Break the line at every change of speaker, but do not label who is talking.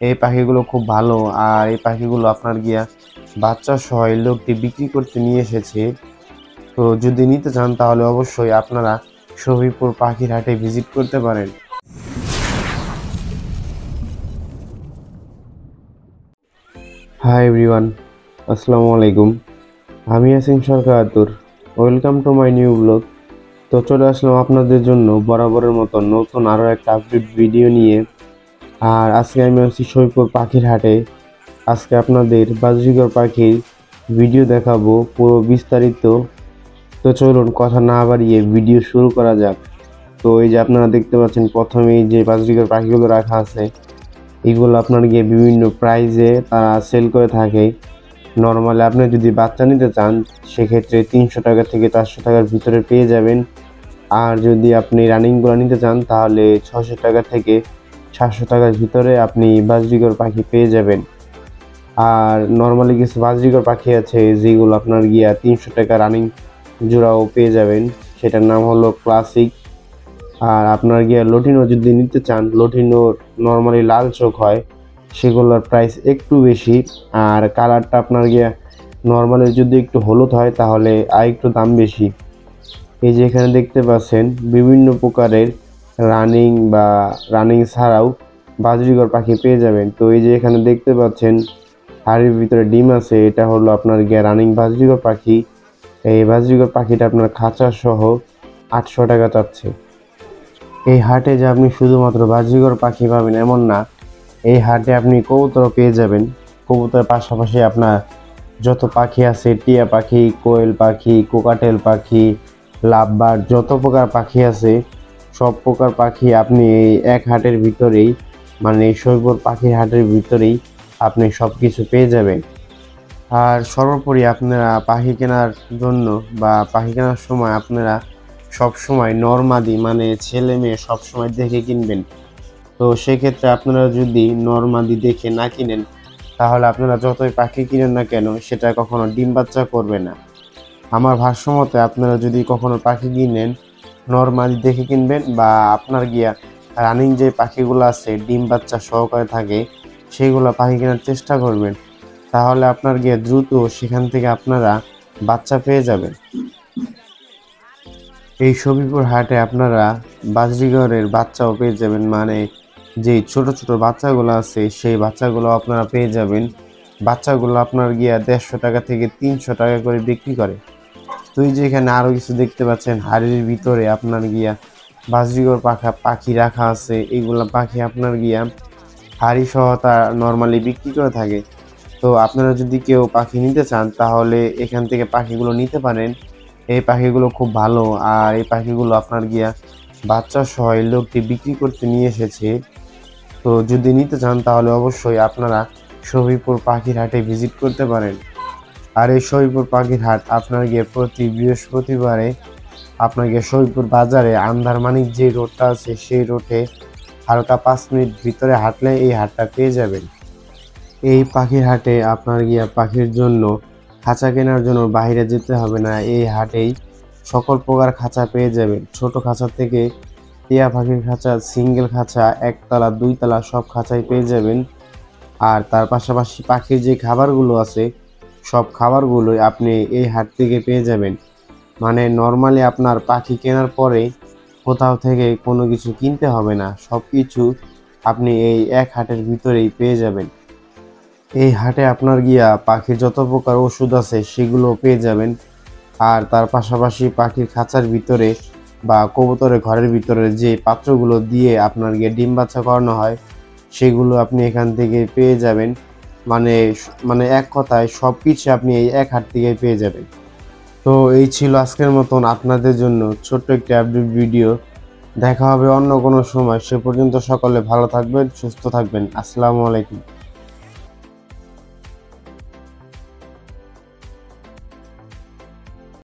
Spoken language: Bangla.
এই পাখিগুলো খুব ভালো। আর এই পাখিগুলো আপনার গিয়া বাচ্চা সহ এই লোকটি বিক্রি করতে নিয়ে এসেছে। তো যদি নিতে চান তাহলে অবশ্যই আপনারা শফিপুর পাখির হাটে ভিজিট করতে পারেন। হাই এভরিওয়ান, আসসালামু আলাইকুম। আমি Yasin Sarkar Atur. Welcome to my new blog. তো চলে আসলাম আপনাদের জন্য বরাবরের মতো নতুন আরও একটা আপডেট ভিডিও নিয়ে। আর আজকে আমি আছি শফিপুর পাখির হাটে। আজকে আপনাদের বাজরিগর পাখির ভিডিও দেখাবো পুরো বিস্তারিত। তো চলুন কথা না বাড়িয়ে ভিডিও শুরু করা যাক। তো এই যে আপনারা দেখতে পাচ্ছেন প্রথমেই যে বাজরিগর পাখিগুলো রাখা আছে, এগুলো আপনার গিয়ে বিভিন্ন প্রাইজে তারা সেল করে থাকে। নর্মালি আপনি যদি বাচ্চা নিতে চান সেক্ষেত্রে 300 টাকা থেকে 400 টাকার ভিতরে পেয়ে যাবেন। আর যদি আপনি রানিংগুলো নিতে চান তাহলে 600 টাকা থেকে 700 টাকার ভিতরে আপনি বাজরিগর পাখি পেয়ে যাবেন। আর নর্মালি কিছু বাজরিগর পাখি আছে যেগুলো আপনার গিয়া 300 টাকা রানিং জোড়াও পেয়ে যাবেন, সেটার নাম হলো ক্লাসিক। আর আপনার গিয়া লটিনো যদি নিতে চান, লটিনোর নর্মালি লাল চোখ হয়, সেগুলোর প্রাইস একটু বেশি। আর কালারটা আপনার গিয়া নর্মালি যদি একটু হলুদ হয় তাহলে আর একটু দাম বেশি। এই যে এখানে দেখতে পাচ্ছেন বিভিন্ন প্রকারের রানিং বা রানিং ছাড়াও বাজরিগর পাখি পেয়ে যাবেন। তো এই যে এখানে দেখতে পাচ্ছেন হাড়ির ভিতরে ডিম আছে, এটা হলো আপনার গিয়া রানিং বাজরিগর পাখি। এই বাজরিগর পাখিটা আপনার খাঁচা সহ 800 টাকা চাচ্ছে। এই হাটে যে আপনি শুধুমাত্র বাজরিগর পাখি পাবেন এমন না, এই হাটে আপনি কবুতর পেয়ে যাবেন। কবুতরের পাশাপাশি আপনার যত পাখি আছে, টিয়া পাখি, কোয়েল পাখি, কোকাটেল পাখি, লাভবার্ড, যত প্রকার পাখি আছে সব প্রকার পাখি আপনি এই এক হাটের ভিতরেই, মানে এই শফিপুর পাখির হাটের ভিতরেই আপনি সব কিছু পেয়ে যাবেন। আর সর্বোপরি আপনারা পাখি কেনার জন্য বা পাখি কেনার সময় আপনারা সব সময় নরমাদি মানে ছেলে মেয়ে সব সময় দেখে কিনবেন। তো সেক্ষেত্রে আপনারা যদি নরমাদি দেখে না কিনেন তাহলে আপনারা যতই পাখি কিনেন না কেন সেটা কখনো ডিম বাচ্চা করবে না। আমার ভাষ্য মতে আপনারা যদি কখনো পাখি কিনেন নরমাদি দেখে কিনবেন, বা আপনার গিয়া রানিং যে পাখিগুলো আছে ডিম বাচ্চা সহকারে থাকে সেইগুলো পাখি কেনার চেষ্টা করবেন। তাহলে আপনার গিয়ে দ্রুত সেখান থেকে আপনারা বাচ্চা পেয়ে যাবেন। এই শফিপুর হাটে আপনারা বাজরিগরের বাচ্চাও পেয়ে যাবেন, মানে যে ছোট ছোট বাচ্চাগুলো আছে সেই বাচ্চাগুলো আপনারা পেয়ে যাবেন। বাচ্চাগুলো আপনার গিয়া 150 টাকা থেকে 300 টাকা করে বিক্রি করে। তুই যে এখানে আরও কিছু দেখতে পাচ্ছেন হাড়ির ভিতরে আপনার গিয়া বাজরিগর পাখি রাখা আছে। এইগুলা পাখি আপনার গিয়া হাড়ি সহ তা নর্মালি বিক্রি করে থাকে। তো আপনারা যদি কেউ পাখি নিতে চান তাহলে এখান থেকে পাখিগুলো নিতে পারেন। এই পাখিগুলো খুব ভালো। আর এই পাখিগুলো আপনার গিয়া বাচ্চা সহ এই লোকটি বিক্রি করতে নিয়ে এসেছে। তো যদি নিতে চান তাহলে অবশ্যই আপনারা শফিপুর পাখির হাটে ভিজিট করতে পারেন। আর এই শফিপুর পাখির হাট আপনার গিয়ে প্রতি বৃহস্পতিবারে আপনার গিয়ে শফিপুর বাজারে আন্দারমানিক যে রোডটা আছে সেই রোডে হালকা 5 মিনিট ভিতরে হাঁটলে এই হাটটা পেয়ে যাবেন। এই পাখির হাটে আপনার গিয়া পাখির জন্য খাঁচা কেনার জন্য বাইরে যেতে হবে না। এই হাটেই সকল প্রকার খাঁচা পেয়ে যাবেন, ছোট খাঁচা থেকে টিয়া পাখির খাঁচা, সিঙ্গেল খাঁচা, একতলা, 2 তলা সব খাঁচাই পেয়ে যাবেন। আর তার পাশাপাশি পাখির যে খাবারগুলো আছে সব খাবারগুলোই আপনি এই হাট থেকে পেয়ে যাবেন। মানে নর্মালি আপনার পাখি কেনার পরে কোথাও থেকে কোনো কিছু কিনতে হবে না, সব কিছু আপনি এই এক হাটের ভিতরেই পেয়ে যাবেন। এই হাটে আপনার গিয়া পাখির যত প্রকার ওষুধ আছে সেগুলো পেয়ে যাবেন। আর তার পাশাপাশি পাখির খাঁচার ভিতরে বা কবুতরের ঘরের ভিতরে যে পাত্রগুলো দিয়ে আপনার গিয়ে ডিম বাচ্চা করানো হয় সেগুলো আপনি এখান থেকে পেয়ে যাবেন। মানে মানে এক কথায় সব কিছু আপনি এই এক হাট থেকে পেয়ে যাবেন। তো এই ছিল আজকের মতন আপনাদের জন্য ছোট্ট একটি আপডেট ভিডিও। দেখা হবে অন্য কোনো সময়। সে পর্যন্ত সকলে ভালো থাকবেন, সুস্থ থাকবেন। আসসালামু আলাইকুম।